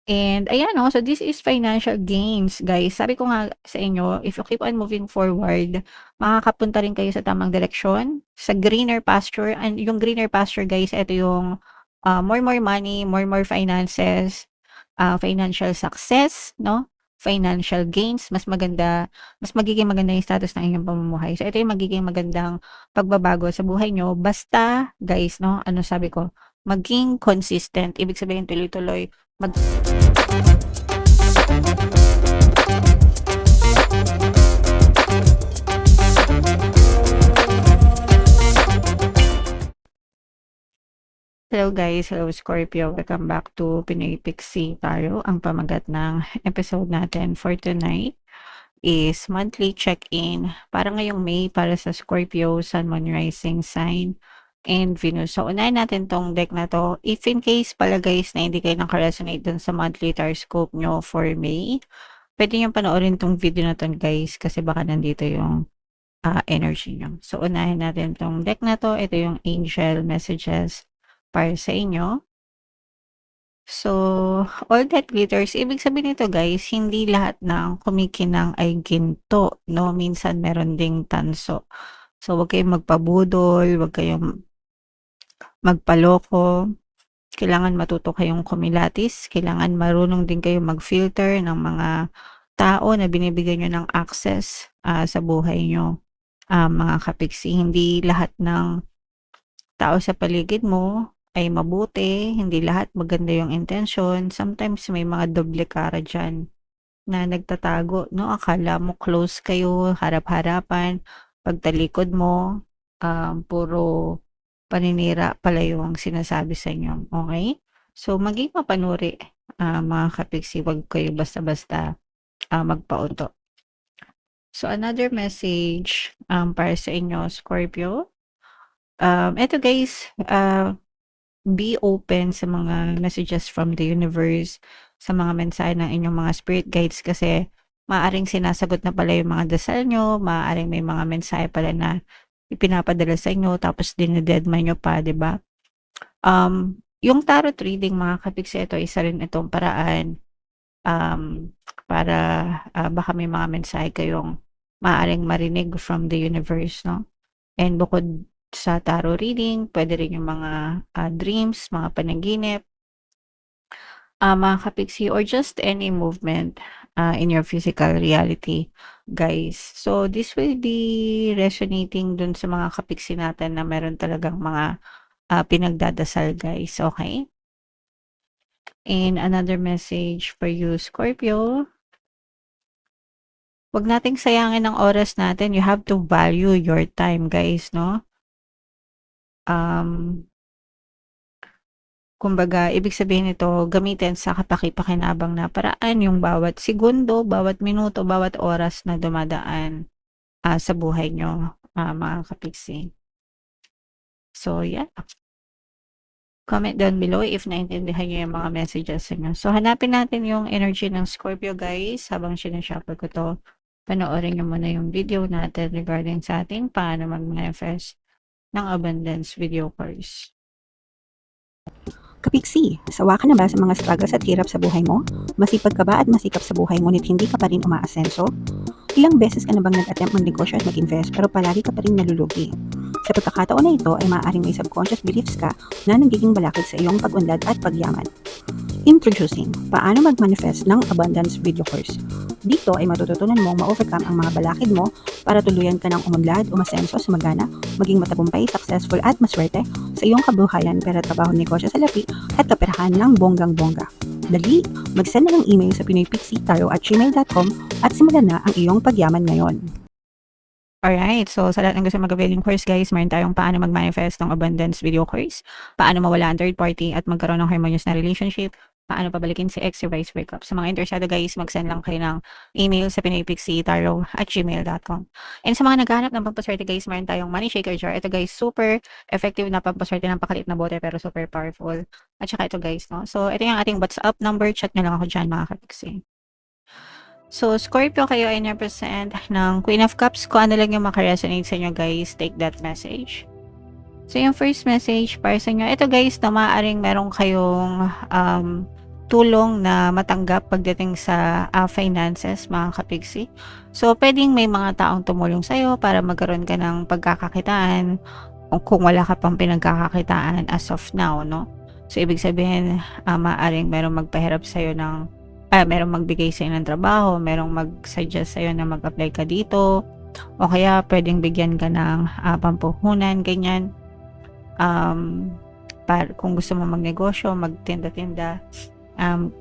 And ayan, so this is financial gains, guys. Sabi ko nga sa inyo, if you keep on moving forward, makakapunta rin kayo sa tamang direksyon, sa greener pasture. And yung greener pasture, guys, ito yung more money, more finances, financial success, no? Financial gains, mas magiging maganda yung status ng inyong pamumuhay. So, ito yung magiging magandang pagbabago sa buhay nyo. Basta, guys, no? Ano sabi ko? Maging consistent. Ibig sabihin, tuloy-tuloy. Hello guys, hello Scorpio. Welcome back to Pinoy Pixie Tarot. Ang pamagat ng episode natin for tonight is monthly check-in para ngayong May para sa Scorpio, Sun, Moon, Rising sign, and Venus. So, unahin natin tong deck na to. If in case pala guys na hindi kayo nakaresonate dun sa monthly horoscope nyo for May, pwede nyo panoorin tong video na to guys kasi baka nandito yung energy nyo. So, unahin natin tong deck na to. Ito yung angel messages para sa inyo. So, all that glitters, ibig sabihin nito guys, hindi lahat ng kumikinang ay ginto, no? Minsan meron ding tanso. So, wag kayong magpabudol, wag kayong magpaloko. Kailangan matuto kayong kumilatis, kailangan marunong din kayong mag-filter ng mga tao na binibigyan nyo ng access sa buhay nyo. Mga kapiksi, hindi lahat ng tao sa paligid mo ay mabuti, hindi lahat maganda yung intention. Sometimes may mga doble cara dyan na nagtatago, no? Akala mo close kayo, harap-harapan, pagtalikod mo, puro paninira pala yung sinasabi sa inyo. Okay? So, maging mapanuri, mga kapiksi, wag kayo basta-basta magpauto. So, another message para sa inyo, Scorpio. Eto guys, be open sa mga messages from the universe, sa mga mensahe ng inyong mga spirit guides kasi maaaring sinasagot na pala yung mga dasal nyo, maaaring may mga mensahe pala na ipinapadala sa inyo tapos dinededma nyo pa, 'di ba? Yung tarot reading mga kapiksi, ito isa rin itong paraan para baka may mga mensahe kayong maaaring marinig from the universe, no? And bukod sa tarot reading, pwede rin yung mga dreams, mga panaginip, mga kapiksi, or just any movement in your physical reality, guys. So, this will be resonating dun sa mga kapiksi natin na meron talagang mga pinagdadasal, guys. Okay? And another message for you, Scorpio. Wag nating sayangin ang oras natin. You have to value your time, guys, no? Kumbaga, ibig sabihin nito, gamitin sa kapaki-pakinabang na paraan yung bawat segundo, bawat minuto, bawat oras na dumadaan sa buhay nyo, mga kapiksi. So, yeah. Comment down below if naintindihan nyo yung mga messages nyo. So, hanapin natin yung energy ng Scorpio, guys. Habang sinashuffle ko to, panoorin nyo muna yung video natin regarding sa ating paano mag-manifest ng abundance video course. Kapiksi, sawa ka na ba sa mga struggles at hirap sa buhay mo? Masipag ka ba at masikap sa buhay ngunit hindi ka pa rin umaasenso? Ilang beses ka na bang nag-attempt magnegosyo at mag-invest pero palagi ka pa rin nalulugi? Sa pagkakataon na ito ay maaaring may subconscious beliefs ka na nagiging balakid sa iyong pag-unlad at pagyaman. Introducing, paano mag-manifest ng abundance video course. Dito ay matututunan mong ma-overcome ang mga balakid mo para tuluyan ka ng umunlad, umasenso, sumagana, maging matagumpay, successful at maswerte sa iyong kabuhayan, pera, trabaho, negosyo sa lapi at kaperahan ng bonggang-bongga. Dali, mag-send na ng email sa pinoypixie@gmail.com at simulan na ang iyong pagyaman ngayon. Alright, so sa lahat ng gusto mag-avail ng course guys, meron tayong paano mag-manifest ng abundance video course, paano mawala ang third party at magkaroon ng harmonious na relationship, paano pabalikin si ex revised breakup. Sa mga interesado guys, mag-send lang kayo ng email sa pinoypixie@gmail.com. And sa mga naghahanap ng pampaswerte guys, meron tayong money shaker jar. Ito guys, super effective na pampaswerte ng pakaliit na bote pero super powerful. At saka ito guys, no? So ito yung ating WhatsApp number, chat nyo lang ako dyan mga kapiksi. So, Scorpio, kayo ay represent ng Queen of Cups. Kung ano lang yung makaresonate sa inyo, guys, take that message. So, yung first message para sa inyo, ito guys, na maaaring meron kayong tulong na matanggap pagdating sa finances, mga kapiksi. So, pwedeng may mga taong tumulong sa'yo para magkaroon ka ng pagkakakitaan o kung wala ka pang pinagkakakitaan as of now, no? So, ibig sabihin, maaaring merong magpahirap sa'yo ng, merong magbigay sa'yo ng trabaho, merong mag-suggest sa'yo na mag-apply ka dito, o kaya pwedeng bigyan ka ng pampuhunan, ganyan. Kung gusto mo magnegosyo, magtinda-tinda,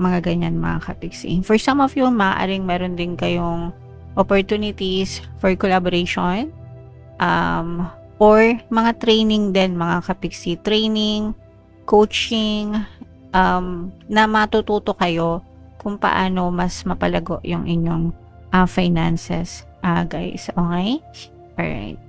mga ganyan, mga kapiksi. For some of you, maaaring meron din kayong opportunities for collaboration, or mga training din, mga kapiksi. Training, coaching, na matututo kayo kung paano mas mapalago yung inyong finances, guys. Okay? Alright.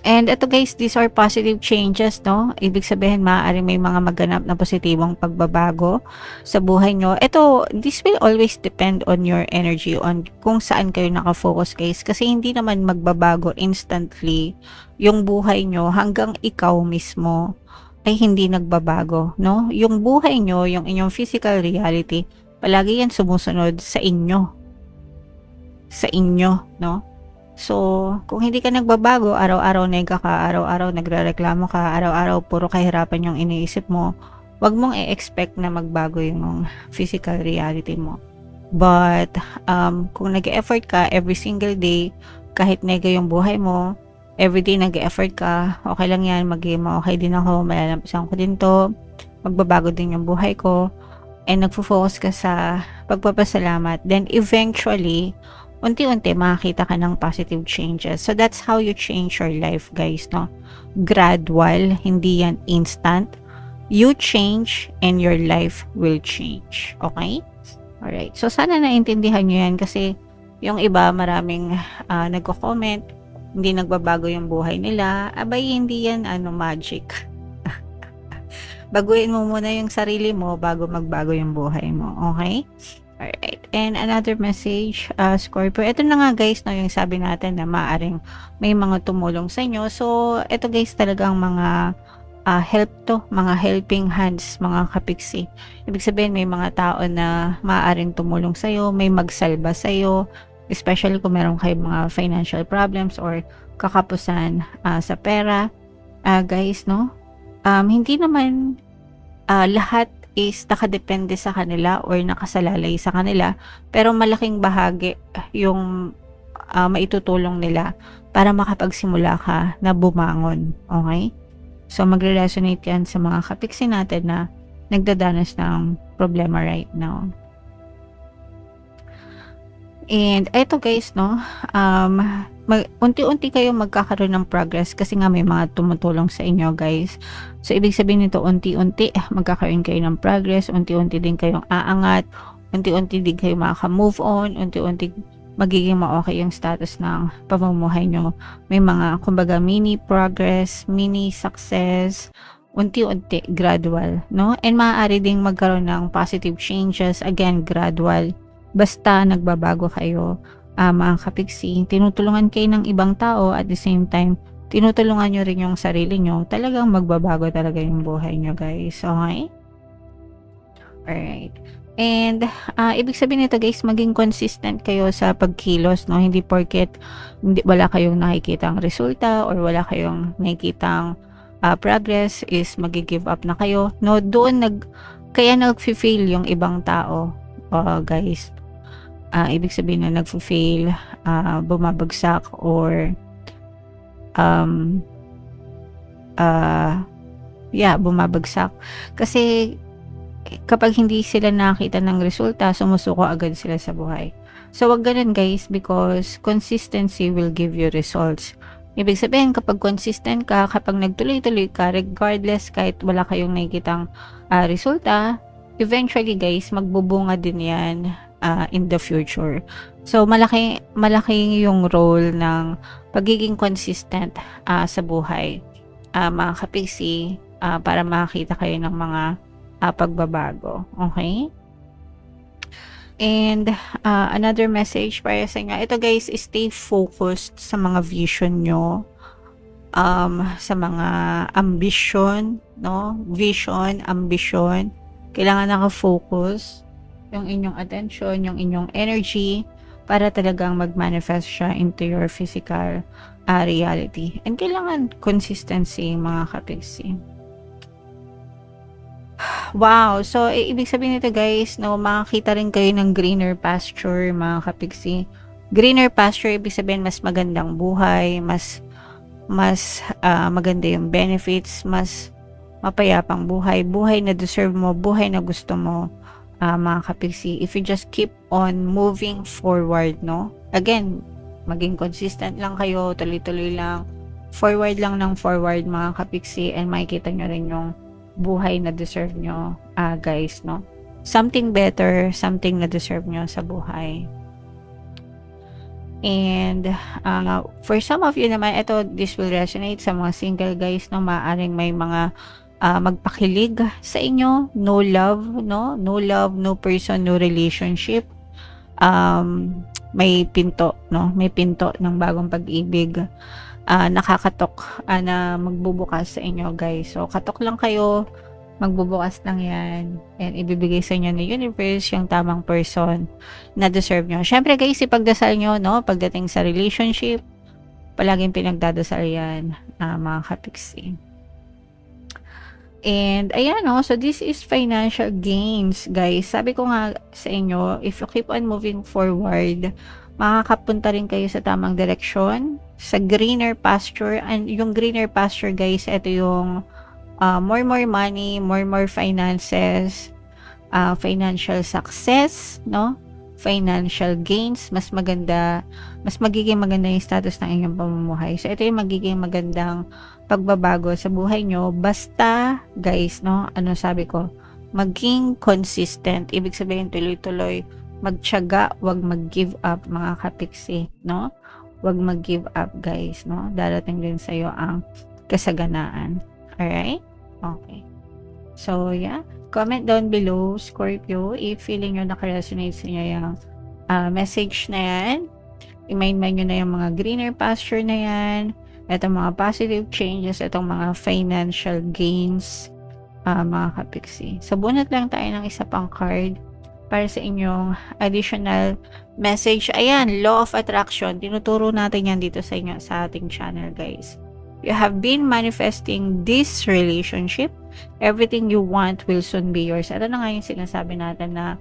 And ito guys, these are positive changes, no? Ibig sabihin, maaaring may mga maganap na positibong pagbabago sa buhay nyo. Ito, this will always depend on your energy, on kung saan kayo nakafocus, guys. Kasi hindi naman magbabago instantly yung buhay nyo hanggang ikaw mismo ay hindi nagbabago, no? Yung buhay nyo, yung inyong physical reality, palagi yan sumusunod sa inyo. Sa inyo, no? So, kung hindi ka nagbabago, araw-araw nega ka, araw-araw nagrereklamo ka, araw-araw puro kahirapan yung iniisip mo, wag mong i-expect na magbago yung physical reality mo. But, kung nag-effort ka every single day, kahit nega yung buhay mo, everyday nag-effort ka, okay lang yan, maging okay din ako, malalampasan ko din to, magbabago din yung buhay ko, and nagfo-focus ka sa pagpapasalamat, then eventually, unti-unti makakita ka ng positive changes. So that's how you change your life, guys, no? Gradual, hindi yan instant. You change and your life will change. Okay? Alright. So sana naintindihan nyo yan kasi yung iba maraming nagko-comment, hindi nagbabago yung buhay nila. Abay, hindi yan magic. Baguhin mo muna yung sarili mo bago magbago yung buhay mo. Okay? Alright. And another message, Scorpio. Ito na nga guys, no, yung sabi natin na maaring may mga tumulong sa inyo. So, ito guys talagang mga help to, mga helping hands, mga kapiksi. Ibig sabihin may mga tao na maaring tumulong sa iyo, may magsalba sa iyo, especially kung meron kayong mga financial problems or kakapusan sa pera. Guys, no? Hindi naman lahat is nakadepende sa kanila or nakasalalay sa kanila, pero malaking bahagi yung maitutulong nila para makapagsimula ka na bumangon. Okay? So magre-resonate yan sa mga kapiksi natin na nagdadanas ng problema right now. And eto guys, no, unti-unti kayo magkakaroon ng progress kasi nga may mga tumutulong sa inyo, guys. So ibig sabihin nito, unti-unti magkakaroon kayo ng progress, unti-unti din kayong aangat, unti-unti din kayo makaka-move on, unti-unti magiging ma-okay yung status ng pamumuhay nyo. May mga, kumbaga, mini progress, mini success, unti-unti, gradual, no? And maaari ding magkaroon ng positive changes, again, gradual. Basta nagbabago kayo, mga kapiksi, tinutulungan kayo ng ibang tao, at the same time, tinutulungan nyo rin yung sarili nyo, talagang magbabago talaga yung buhay nyo, guys. Okay? Alright. And, ibig sabihin nito, guys, maging consistent kayo sa pagkilos, no? Hindi porket wala kayong nakikitang resulta or wala kayong nakikitang progress is magi-give up na kayo. No, doon kaya nag-fail yung ibang tao, guys. Ibig sabihin na nag-fail, bumabagsak, or bumabagsak. Kasi kapag hindi sila nakita ng resulta, sumusuko agad sila sa buhay. So wag ganun, guys, because consistency will give you results. Ibig sabihin, kapag consistent ka, kapag nagtuloy-tuloy ka, regardless kahit wala kayong nakikitang resulta, eventually, guys, magbubunga din yan in the future. So malaki yung role ng pagiging consistent sa buhay, mga kapiksi, para makakita kayo ng mga pagbabago. Okay? And another message para sa inyo, ito guys, stay focused sa mga vision nyo, sa mga ambition, no? Vision, ambition, Kailangan naka-focus yung inyong attention, yung inyong energy para talagang mag-manifest siya into your physical reality. And kailangan consistency, mga kapiksi. Wow! So, ibig sabihin nito guys, no, makakita rin kayo ng greener pasture, mga kapiksi. Greener pasture, ibig sabihin mas magandang buhay, mas maganda yung benefits, mas mapayapang buhay, buhay na deserve mo, buhay na gusto mo, mga kapiksi. If you just keep on moving forward, no? Again, maging consistent lang kayo, tuloy-tuloy lang, forward lang ng forward, mga kapiksi, and makikita nyo rin yung buhay na deserve nyo, guys, no? Something better, something na deserve nyo sa buhay. And for some of you naman, this will resonate sa mga single guys, no? Maaring may mga magpakilig sa inyo, no love, no? No love, no person, no relationship. May pinto, no? May pinto ng bagong pag-ibig. Nakakatok na magbubukas sa inyo guys. So, katok lang kayo, magbubukas lang yan, and ibibigay sa inyo ng universe yung tamang person na deserve nyo. Syempre guys, ipagdasal nyo, no? Pagdating sa relationship, palaging pinagdadasal yan, mga kapiksi. And ayan, no? So this is financial gains, guys. Sabi ko nga sa inyo, if you keep on moving forward, makakapunta rin kayo sa tamang direksyon, sa greener pasture. And yung greener pasture, guys, ito yung more money, more finances, financial success, no? Financial gains, mas magiging maganda yung status ng inyong pamumuhay. So, ito yung magiging magandang pagbabago sa buhay nyo. Basta, guys, no? Ano sabi ko? Maging consistent. Ibig sabihin, tuloy-tuloy. Magtiyaga, wag mag-give up, mga kapiksi, no? Wag mag-give up, guys, no? Darating din sa'yo ang kasaganaan. Alright? Okay. So, yeah. Comment down below, Scorpio, if feeling nyo nakaresonate sa inyo yung message na yan. I-mind nyo na yung mga greener pasture na yan. Itong mga positive changes, itong mga financial gains, mga kapiksi. So, bunot lang tayo ng isa pang card para sa inyong additional message. Ayan, law of attraction. Tinuturo natin yan dito sa inyo sa ating channel, guys. You have been manifesting this relationship. Everything you want will soon be yours. Ito na nga yung sinasabi natin na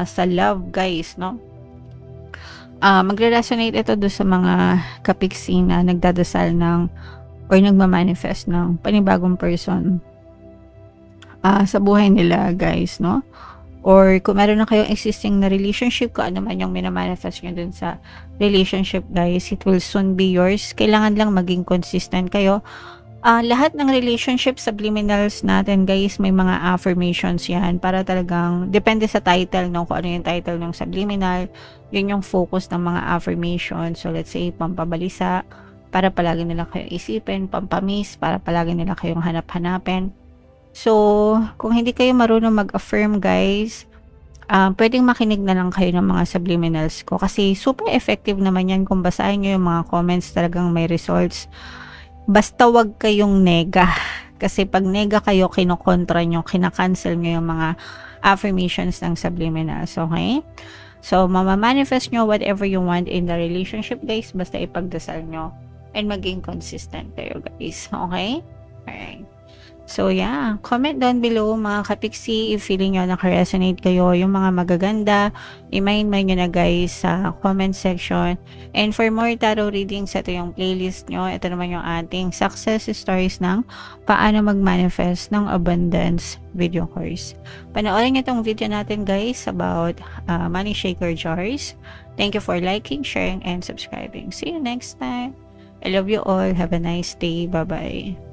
sa love, guys, no? Magre-resonate ito do sa mga kapiksi na nagdadasal ng or nagmamanifest ng panibagong person sa buhay nila, guys, no? Or kung meron na kayong existing na relationship, kung ano man yung minamanifest nyo dun sa relationship, guys, it will soon be yours. Kailangan lang maging consistent kayo. Lahat ng relationship subliminals natin, guys, may mga affirmations yan para talagang, depende sa title, no? Kung ano yung title ng subliminal, yun yung focus ng mga affirmations. So, let's say, pampabalisa, para palagi nila kayong isipin, pampamis, para palagi nila kayong hanap-hanapin. So, kung hindi kayo marunong mag-affirm, guys, pwedeng makinig na lang kayo ng mga subliminals ko. Kasi super effective naman yan kung basahin nyo yung mga comments, talagang may results. Basta wag kayong nega. Kasi pag nega kayo, kinokontra nyo, kinakancel nyo yung mga affirmations ng subliminals. Okay? So, mamamanifest nyo whatever you want in the relationship, guys. Basta ipagdasal nyo. And maging consistent kayo, guys. Okay? Alright. So, yeah. Comment down below, mga kapiksi, if feeling nyo nakaresonate kayo, yung mga magaganda, i-mind nyo na, guys, sa comment section. And for more tarot readings, ito yung playlist nyo. Ito naman yung ating success stories ng paano mag-manifest ng abundance video course. Panoorin nyo itong video natin, guys, about money shaker jars. Thank you for liking, sharing, and subscribing. See you next time. I love you all. Have a nice day. Bye-bye.